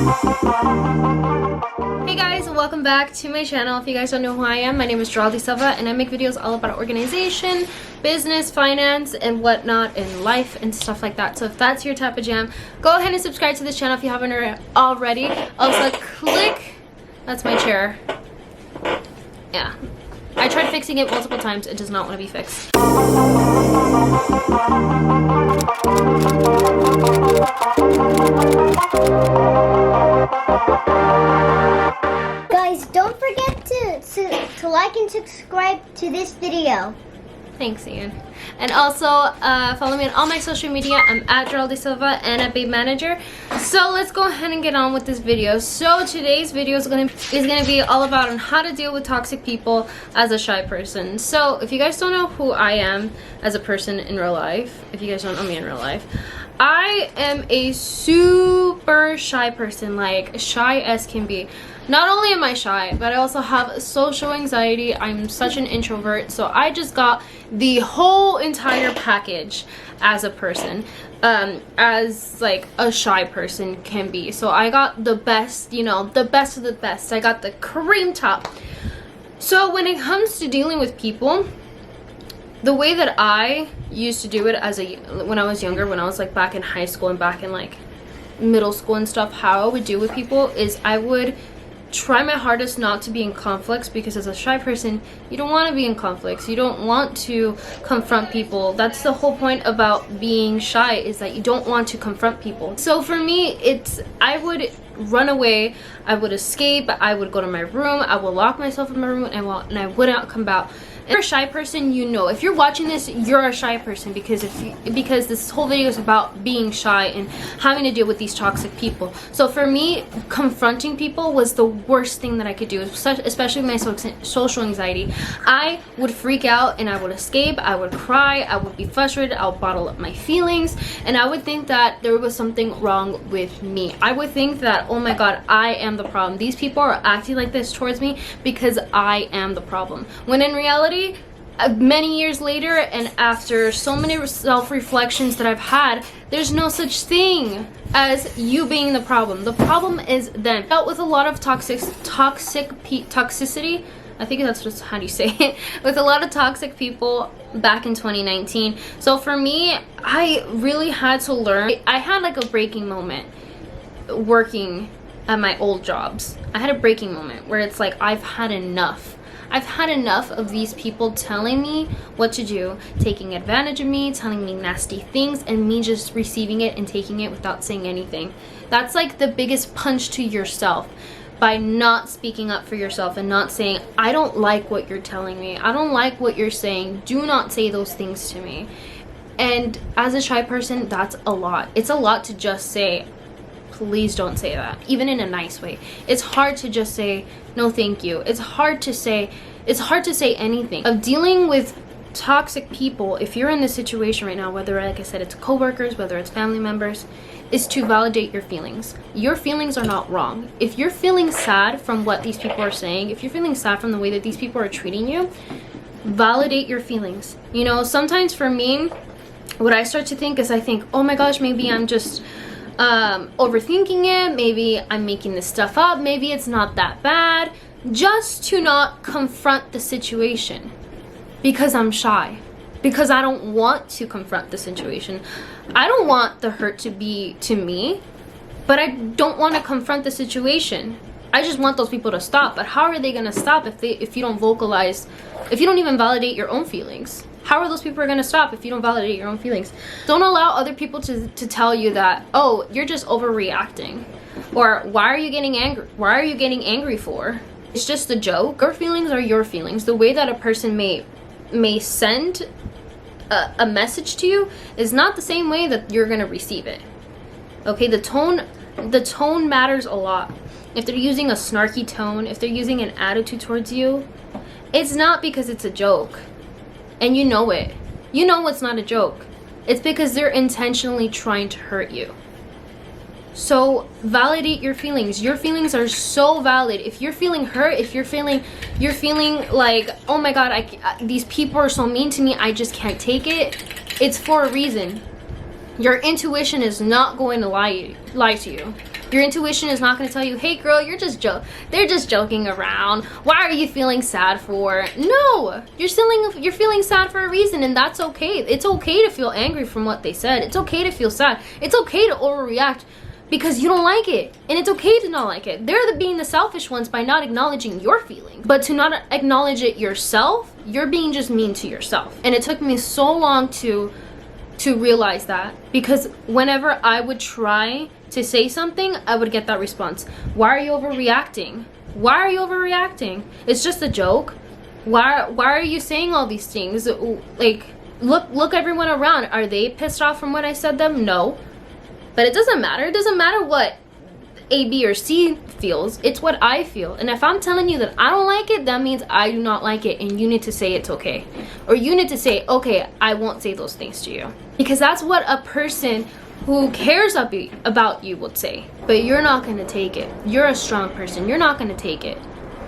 Hey guys, welcome back to my channel. If you guys don't know who I am, my name is Geraldine Silva and I make videos all about organization, business, finance, and whatnot in life and stuff like that. So if that's your type of jam, go ahead and subscribe to this channel if you haven't already. Also click, that's my chair. Yeah, I tried fixing it multiple times. It does not want to be fixed. Guys, don't forget to like and subscribe to this video. Thanks, Ian. And also follow me on all my social media. I'm at Geraldine Silva and at Babe Manager. So let's go ahead and get on with this video. So today's video is gonna be all about on how to deal with toxic people as a shy person. So if you guys don't know who I am as a person in real life, if you guys don't know me in real life, I am a super shy person, like shy as can be. Not only am I shy, but I also have social anxiety. I'm such an introvert, so I just got the whole entire package as a person, as like a shy person can be. So I got the best, you know, the best of the best. I got the cream top. So when it comes to dealing with people, the way that I used to do it when I was younger, when I was like back in high school and back in like middle school and stuff, how I would deal with people is I would try my hardest not to be in conflicts, because as a shy person you don't want to be in conflicts, you don't want to confront people. That's the whole point about being shy, is that you don't want to confront people. So for me, I would run away, I would escape, I would go to my room, I would lock myself in my room, and I would not come out. If you're a shy person, you know, if you're watching this, you're a shy person, because because this whole video is about being shy and having to deal with these toxic people. So for me, confronting people was the worst thing that I could do, especially with my social anxiety. I would freak out and I would escape, I would cry, I would be frustrated, I would bottle up my feelings, and I would think that there was something wrong with me. I would think that, oh my god, I am the problem. These people are acting like this towards me because I am the problem. When in reality, many years later and after so many self-reflections that I've had, there's no such thing as you being the problem. The problem is them. I dealt with a lot of toxicity. I think that's just how you say it. With a lot of toxic people back in 2019. So for me, I really had to learn. I had like a breaking moment working at my old jobs. I had a breaking moment where it's like, I've had enough. I've had enough of these people telling me what to do, taking advantage of me, telling me nasty things, and me just receiving it and taking it without saying anything. That's like the biggest punch to yourself, by not speaking up for yourself and not saying, I don't like what you're telling me, I don't like what you're saying, do not say those things to me. And as a shy person, that's a lot. It's a lot to just say, please don't say that, even in a nice way. It's hard to just say no thank you. It's hard to say anything. Of dealing with toxic people, if you're in this situation right now, whether, like I said, it's coworkers, whether it's family members, is to validate your feelings. Your feelings are not wrong. If you're feeling sad from what these people are saying, if you're feeling sad from the way that these people are treating you, validate your feelings. You know, sometimes for me, what I start to think is, I think, oh my gosh, maybe I'm just overthinking it, maybe I'm making this stuff up, maybe it's not that bad, just to not confront the situation, because I'm shy, because I don't want to confront the situation. I don't want the hurt to be to me, but I don't want to confront the situation. I just want those people to stop. But how are they going to stop if you don't vocalize, if you don't even validate your own feelings? How are those people going to stop if you don't validate your own feelings? Don't allow other people to tell you that, oh, you're just overreacting, or why are you getting angry? Why are you getting angry for? It's just a joke. Your feelings are your feelings. The way that a person may send a message to you is not the same way that you're going to receive it. Okay, the tone matters a lot. If they're using a snarky tone, if they're using an attitude towards you, it's not because it's a joke. And you know it. You know it's not a joke. It's because they're intentionally trying to hurt you. So validate your feelings. Your feelings are so valid. If you're feeling hurt, if you're feeling like, oh my god, these people are so mean to me, I just can't take it, it's for a reason. Your intuition is not going to lie to you. Your intuition is not going to tell you, hey girl, they're just joking around. Why are you feeling sad for? No, you're feeling sad for a reason, and that's okay. It's okay to feel angry from what they said. It's okay to feel sad. It's okay to overreact because you don't like it, and it's okay to not like it. They're being the selfish ones by not acknowledging your feelings. But to not acknowledge it yourself, you're being just mean to yourself. And it took me so long to realize that, because whenever I would try to say something, I would get that response. Why are you overreacting? Why are you overreacting? It's just a joke. Why are you saying all these things? Like, look everyone around. Are they pissed off from what I said them? No. But it doesn't matter. It doesn't matter what A, B, or C feels. It's what I feel. And if I'm telling you that I don't like it, that means I do not like it, and you need to say it's okay. Or you need to say, okay, I won't say those things to you. Because that's what a person who cares about you would say. But you're not going to take it. You're a strong person. You're not going to take it.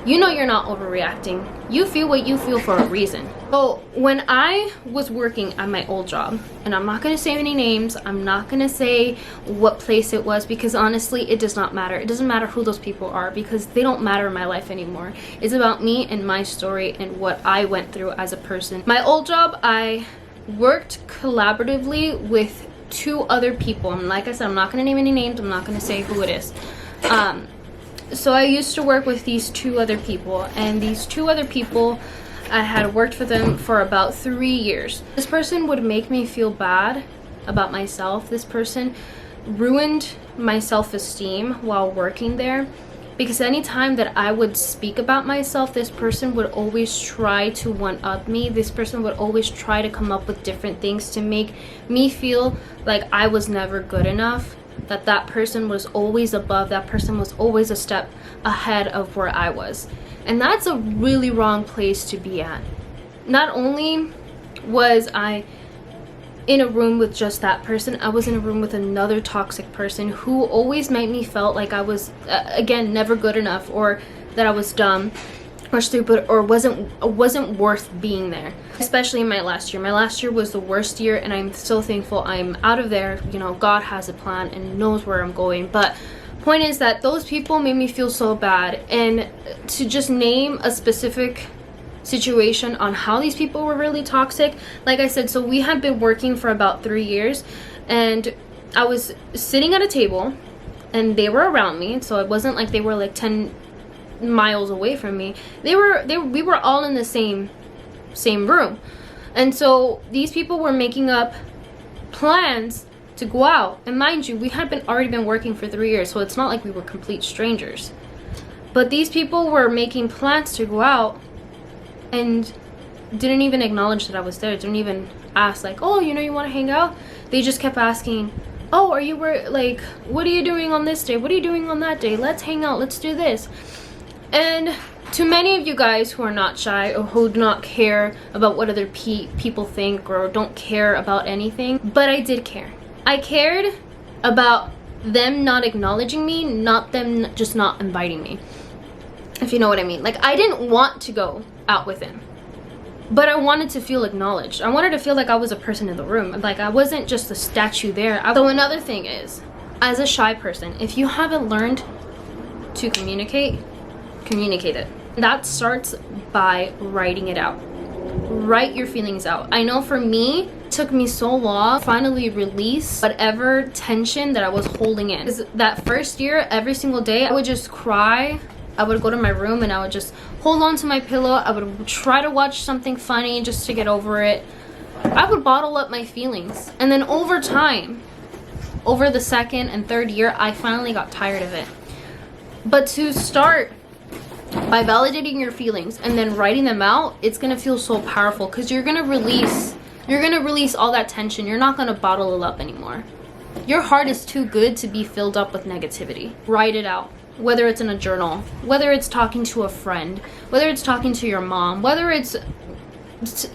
You know you're not overreacting. You feel what you feel for a reason. So when I was working at my old job, and I'm not going to say any names, I'm not going to say what place it was, because honestly, it does not matter. It doesn't matter who those people are, because they don't matter in my life anymore. It's about me and my story and what I went through as a person. My old job, I worked collaboratively with 2 other people. And like I said, I'm not going to name any names. I'm not going to say who it is. So I used to work with these 2 other people, and these 2 other people, I had worked for them for about 3 years. This person would make me feel bad about myself. This person ruined my self-esteem while working there, because anytime that I would speak about myself, this person would always try to one-up me. This person would always try to come up with different things to make me feel like I was never good enough, that person was always above, that person was always a step ahead of where I was. And that's a really wrong place to be at. Not only was I in a room with just that person, I was in a room with another toxic person who always made me felt like I was, again, never good enough, or that I was dumb or stupid, or wasn't worth being there. Especially in my last year. My last year was the worst year, and I'm so thankful I'm out of there. You know, God has a plan and knows where I'm going. But point is that those people made me feel so bad. And to just name a specific situation on how these people were really toxic, like I said, so we had been working for about 3 years, and I was sitting at a table and they were around me, so it wasn't like they were like 10 miles away from me. We were all in the same room. And so these people were making up plans to go out, and mind you, we had already been working for 3 years, so it's not like we were complete strangers. But these people were making plans to go out and didn't even acknowledge that I was there. Didn't even ask, like, oh, you know, you want to hang out? They just kept asking, oh, what are you doing on this day? What are you doing on that day? Let's hang out, let's do this. And to many of you guys who are not shy, or who do not care about what other people think, or don't care about anything, but I did care. I cared about them not acknowledging me, not them just not inviting me, if you know what I mean. Like, I didn't want to go out with him, but I wanted to feel acknowledged. I wanted to feel like I was a person in the room, like I wasn't just a statue there. So another thing is, as a shy person, if you haven't learned to communicate it. That starts by writing it out. Write your feelings out. I know for me, it took me so long to finally release whatever tension that I was holding in. That first year, every single day, I would just cry. I would go to my room and I would just hold on to my pillow. I would try to watch something funny just to get over it. I would bottle up my feelings. And then over time, over the 2nd and 3rd year, I finally got tired of it. But to start by validating your feelings and then writing them out, it's gonna feel so powerful, because you're gonna release all that tension. You're not gonna bottle it up anymore. Your heart is too good to be filled up with negativity. Write it out, whether it's in a journal, whether it's talking to a friend, whether it's talking to your mom, whether it's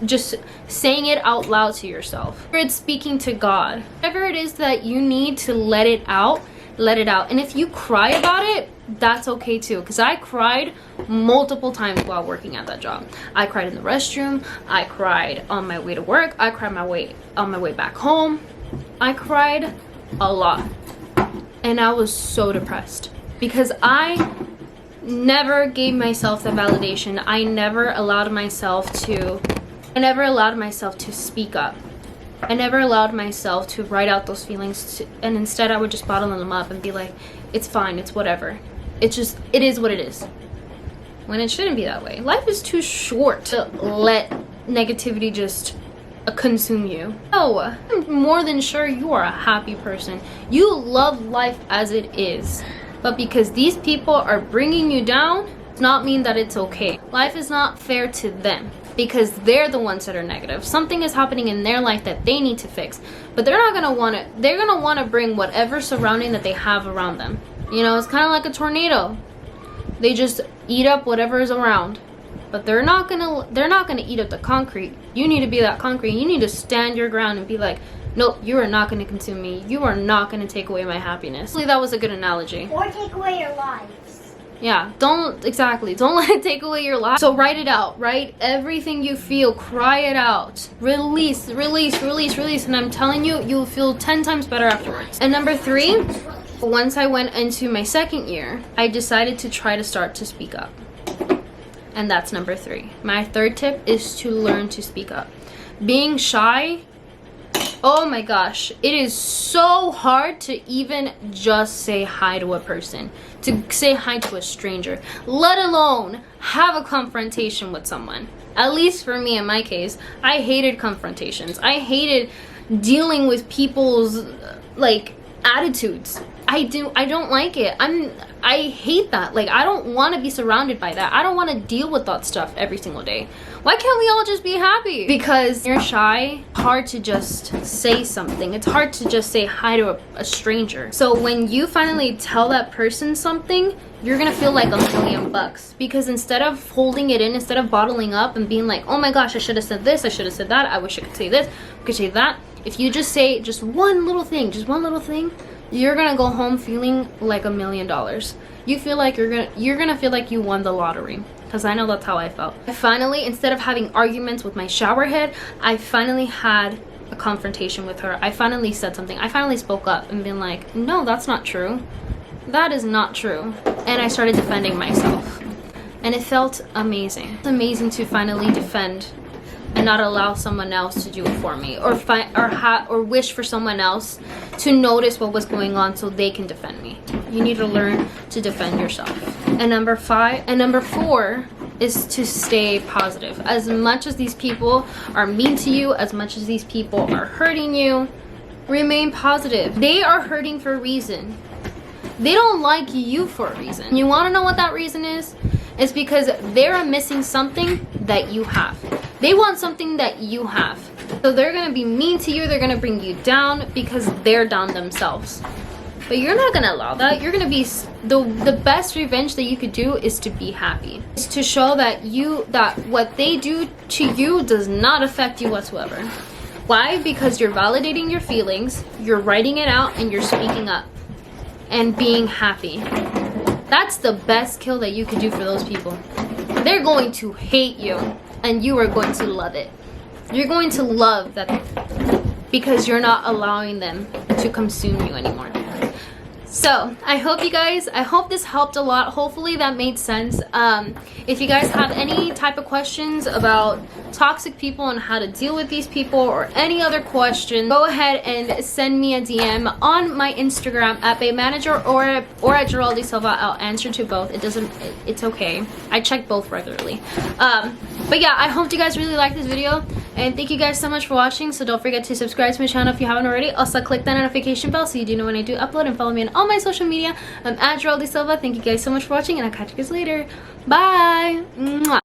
just saying it out loud to yourself, whether it's speaking to God. Whatever it is that you need to let it out, let it out. And if you cry about it, that's okay too, because I cried multiple times while working at that job. I cried in the restroom, I cried on my way to work, I cried on my way back home. I cried a lot. And I was so depressed because I never gave myself the validation. I never allowed myself to speak up. I never allowed myself to write out those feelings, and instead I would just bottle them up and be like, it's fine, it's whatever. It is what it is. When it shouldn't be that way. Life is too short to let negativity just consume you. No, I'm more than sure you are a happy person. You love life as it is. But because these people are bringing you down, does not mean that it's okay. Life is not fair to them because they're the ones that are negative. Something is happening in their life that they need to fix. But they're gonna want to bring whatever surrounding that they have around them. You know, it's kind of like a tornado. They just eat up whatever is around. But they're not gonna eat up the concrete. You need to be that concrete. You need to stand your ground and be like, nope, you are not gonna consume me. You are not gonna take away my happiness. Hopefully that was a good analogy. Or take away your lives. Yeah, don't let it take away your life. So write it out, write everything you feel, cry it out, release, and I'm telling you, you'll feel 10 times better afterwards. And number 3, once I went into my second year, I decided to try to start to speak up. And that's number 3. My third tip is to learn to speak up. Being shy, oh my gosh, it is so hard to even just say hi to a person, to say hi to a stranger, let alone have a confrontation with someone. At least for me, in my case, I hated confrontations. I hated dealing with people's like attitudes. I don't like it. I hate that. Like, I don't want to be surrounded by that. I don't want to deal with that stuff every single day. Why can't we all just be happy? Because you're shy, it's hard to just say something. It's hard to just say hi to a stranger. So when you finally tell that person something, you're gonna feel like $1,000,000 because instead of holding it in, instead of bottling up and being like, oh my gosh, I should have said this, I should have said that, I wish I could say this, I could say that. If you just say just one little thing, you're gonna go home feeling like $1,000,000. You feel like you're gonna feel like you won the lottery. Because I know that's how I felt. I finally, instead of having arguments with my shower head, I finally had a confrontation with her. I finally said something. I finally spoke up and been like, no, that's not true. That is not true. And I started defending myself. And it felt amazing. It's amazing to finally defend and not allow someone else to do it for me, or wish for someone else to notice what was going on so they can defend me. You need to learn to defend yourself. And number 4 is to stay positive. As much as these people are mean to you, as much as these people are hurting you, remain positive. They are hurting for a reason. They don't like you for a reason. You want to know what that reason is? It's because they're missing something that you have. They want something that you have. So they're going to be mean to you. They're going to bring you down because they're down themselves. But you're not going to allow that. You're going to be the best revenge that you could do is to be happy. It's to show that what they do to you does not affect you whatsoever. Why? Because you're validating your feelings, you're writing it out, and you're speaking up and being happy. That's the best kill that you could do for those people. They're going to hate you, and you are going to love it. You're going to love that because you're not allowing them to consume you anymore. So I hope this helped a lot. Hopefully that made sense. If you guys have any type of questions about toxic people and how to deal with these people, or any other question, go ahead and send me a DM on my Instagram at Babe Manager or at Geraldi Silva. I'll answer to both. It's okay. I check both regularly. But yeah, I hope you guys really liked this video, and thank you guys so much for watching. So don't forget to subscribe to my channel if you haven't already. Also click that notification bell so you do know when I do upload, and follow me on all my social media. I'm at Geraldi Silva. Thank you guys so much for watching, and I'll catch you guys later. Bye. Mwah.